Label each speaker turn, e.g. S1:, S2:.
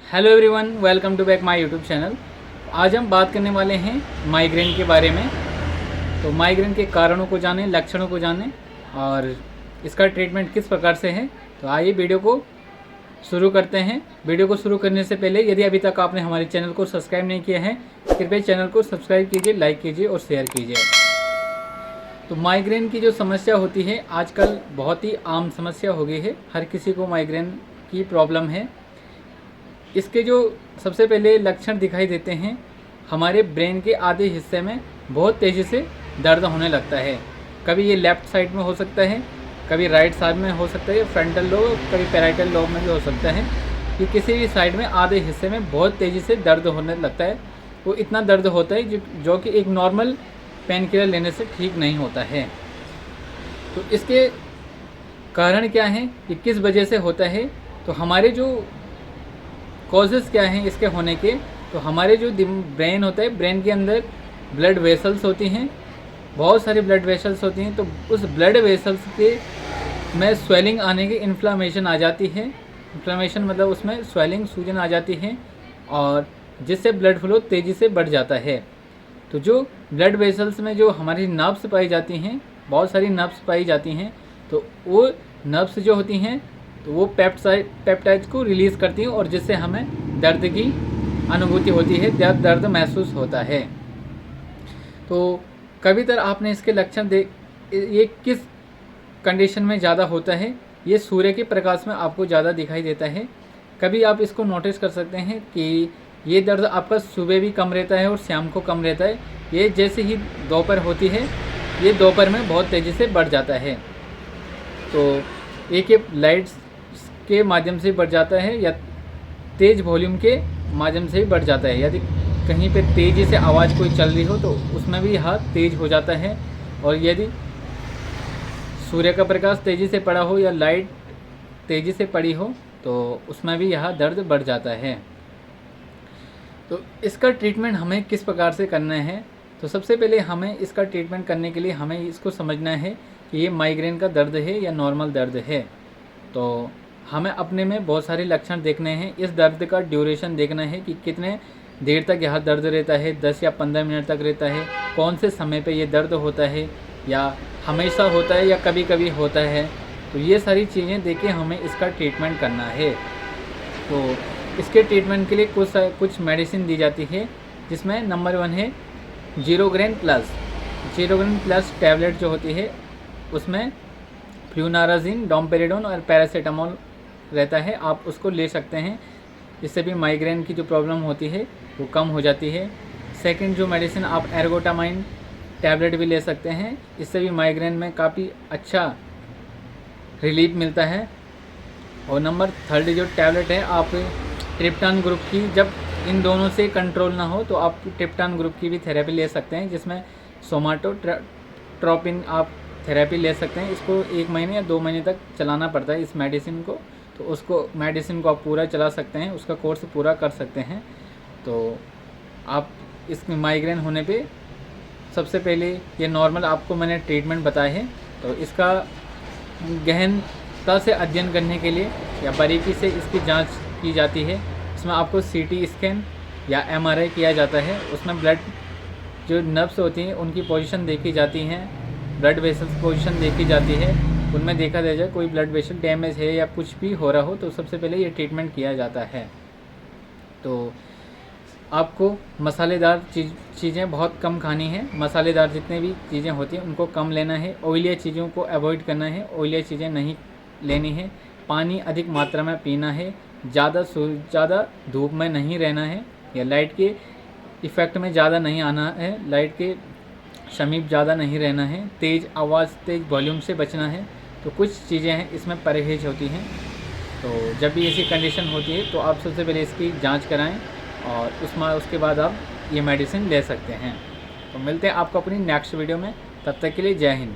S1: Hello everyone, welcome to back my YouTube channel. आज हम बात करने वाले हैं माइग्रेन के बारे में। तो माइग्रेन के कारणों को जानें, लक्षणों को जानें और इसका ट्रीटमेंट किस प्रकार से है। तो आइए वीडियो को शुरू करते हैं। वीडियो को शुरू करने से पहले यदि अभी तक आपने हमारे चैनल को सब्सक्राइब नहीं किया है, कृपया चैनल को सब्सक्राइब कीजिए, लाइक कीजिए और शेयर कीजिए। तो माइग्रेन की जो समस्या होती है आजकल बहुत ही आम समस्या हो गई है। हर किसी को माइग्रेन की प्रॉब्लम है। इसके जो सबसे पहले लक्षण दिखाई देते हैं, हमारे ब्रेन के आधे हिस्से में बहुत तेज़ी से दर्द होने लगता है। कभी ये लेफ़्ट साइड में हो सकता है, कभी राइट साइड में हो सकता है, फ्रंटल लोब, कभी पैराइटल लोब में भी हो सकता है कि किसी भी साइड में आधे हिस्से में बहुत तेज़ी से दर्द होने लगता है। वो इतना दर्द होता है जो कि एक नॉर्मल पेन किलर लेने से ठीक नहीं होता है। तो इसके कारण क्या हैं कि किस वजह से होता है, तो हमारे जो कॉजेज़ क्या हैं इसके होने के। तो हमारे जो ब्रेन होता है, ब्रेन के अंदर ब्लड वेसल्स होती हैं, बहुत सारी ब्लड वेसल्स होती हैं। तो उस ब्लड वेसल्स के में स्वेलिंग आने की, इन्फ्लामेशन आ जाती है। इन्फ्लामेशन मतलब उसमें स्वेलिंग, सूजन आ जाती है और जिससे ब्लड फ्लो तेज़ी से बढ़ जाता है। तो जो ब्लड वेसल्स में जो हमारी नर्व्स पाई जाती हैं, बहुत सारी नर्व्स पाई जाती हैं, तो वो नर्व्स जो होती हैं तो वो पेप्टाइड्स को रिलीज़ करती हैं और जिससे हमें दर्द की अनुभूति होती है, दर्द महसूस होता है। तो कभी तर आपने इसके लक्षण ये किस कंडीशन में ज़्यादा होता है, ये सूर्य के प्रकाश में आपको ज़्यादा दिखाई देता है। कभी आप इसको नोटिस कर सकते हैं कि ये दर्द आपका सुबह भी कम रहता है और शाम को कम रहता है। ये जैसे ही दोपहर होती है, ये दोपहर में बहुत तेज़ी से बढ़ जाता है। तो एक ये लाइट्स के माध्यम से बढ़ जाता है या तेज़ वॉल्यूम के माध्यम से भी बढ़ जाता है। यदि कहीं पे तेज़ी से आवाज़ कोई चल रही हो तो उसमें भी यह तेज़ हो जाता है। और यदि सूर्य का प्रकाश तेज़ी से पड़ा हो या लाइट तेज़ी से पड़ी हो तो उसमें भी यह दर्द बढ़ जाता है। तो इसका ट्रीटमेंट हमें किस प्रकार से करना है, तो सबसे पहले हमें इसका ट्रीटमेंट करने के लिए हमें इसको समझना है कि ये माइग्रेन का दर्द है या नॉर्मल दर्द है। तो हमें अपने में बहुत सारे लक्षण देखने हैं। इस दर्द का ड्यूरेशन देखना है कि कितने देर तक यह दर्द रहता है, 10 या 15 मिनट तक रहता है, कौन से समय पे ये दर्द होता है या हमेशा होता है या कभी कभी होता है। तो ये सारी चीज़ें देख के हमें इसका ट्रीटमेंट करना है। तो इसके ट्रीटमेंट के लिए कुछ मेडिसिन दी जाती है, जिसमें नंबर 1 है जीरोग्रेन प्लस। जीरोग्रेन प्लस टैबलेट जो होती है उसमें फ्लूनाराजिन, डोम्पेरिडोन और पैरासीटामोल रहता है। आप उसको ले सकते हैं, इससे भी माइग्रेन की जो प्रॉब्लम होती है वो कम हो जाती है। सेकंड जो मेडिसिन आप एर्गोटामाइन टैबलेट भी ले सकते हैं, इससे भी माइग्रेन में काफ़ी अच्छा रिलीफ मिलता है। और नंबर 3 जो टैबलेट है आप ट्रिप्टान ग्रुप की, जब इन दोनों से कंट्रोल ना हो तो आप ट्रिप्टान ग्रुप की भी थेरेपी ले सकते हैं, जिसमें सोमाटोट्रोपिन आप थेरेपी ले सकते हैं। इसको 1 महीने या 2 महीने तक चलाना पड़ता है इस मेडिसिन को। तो उसको मेडिसिन को आप पूरा चला सकते हैं, उसका कोर्स पूरा कर सकते हैं। तो आप इस माइग्रेन होने पे सबसे पहले ये नॉर्मल आपको मैंने ट्रीटमेंट बताया है। तो इसका गहनता से अध्ययन करने के लिए या बारीकी से इसकी जांच की जाती है। इसमें आपको सीटी स्कैन या एमआरआई किया जाता है। उसमें ब्लड जो नर्व्स होती हैं उनकी पोजीशन देखी जाती हैं, ब्लड वेसल्स पोजीशन देखी जाती है, उनमें देखा जाए कोई ब्लड वेसल डैमेज है या कुछ भी हो रहा हो तो सबसे पहले ये ट्रीटमेंट किया जाता है। तो आपको मसालेदार चीज़ें बहुत कम खानी है। मसालेदार जितने भी चीज़ें होती हैं उनको कम लेना है। ऑयली चीज़ों को अवॉइड करना है, ऑयली चीज़ें नहीं लेनी है। पानी अधिक मात्रा में पीना है। ज़्यादा धूप में नहीं रहना है या लाइट के इफ़ेक्ट में ज़्यादा नहीं आना है, लाइट के समीप ज़्यादा नहीं रहना है। तेज़ आवाज़, तेज़ वॉल्यूम से बचना है। तो कुछ चीज़ें हैं इसमें परहेज होती हैं। तो जब भी ऐसी कंडीशन होती है तो आप सबसे पहले इसकी जांच कराएं और उसके बाद आप ये मेडिसिन ले सकते हैं। तो मिलते हैं आपको अपनी नेक्स्ट वीडियो में, तब तक के लिए जय हिंद।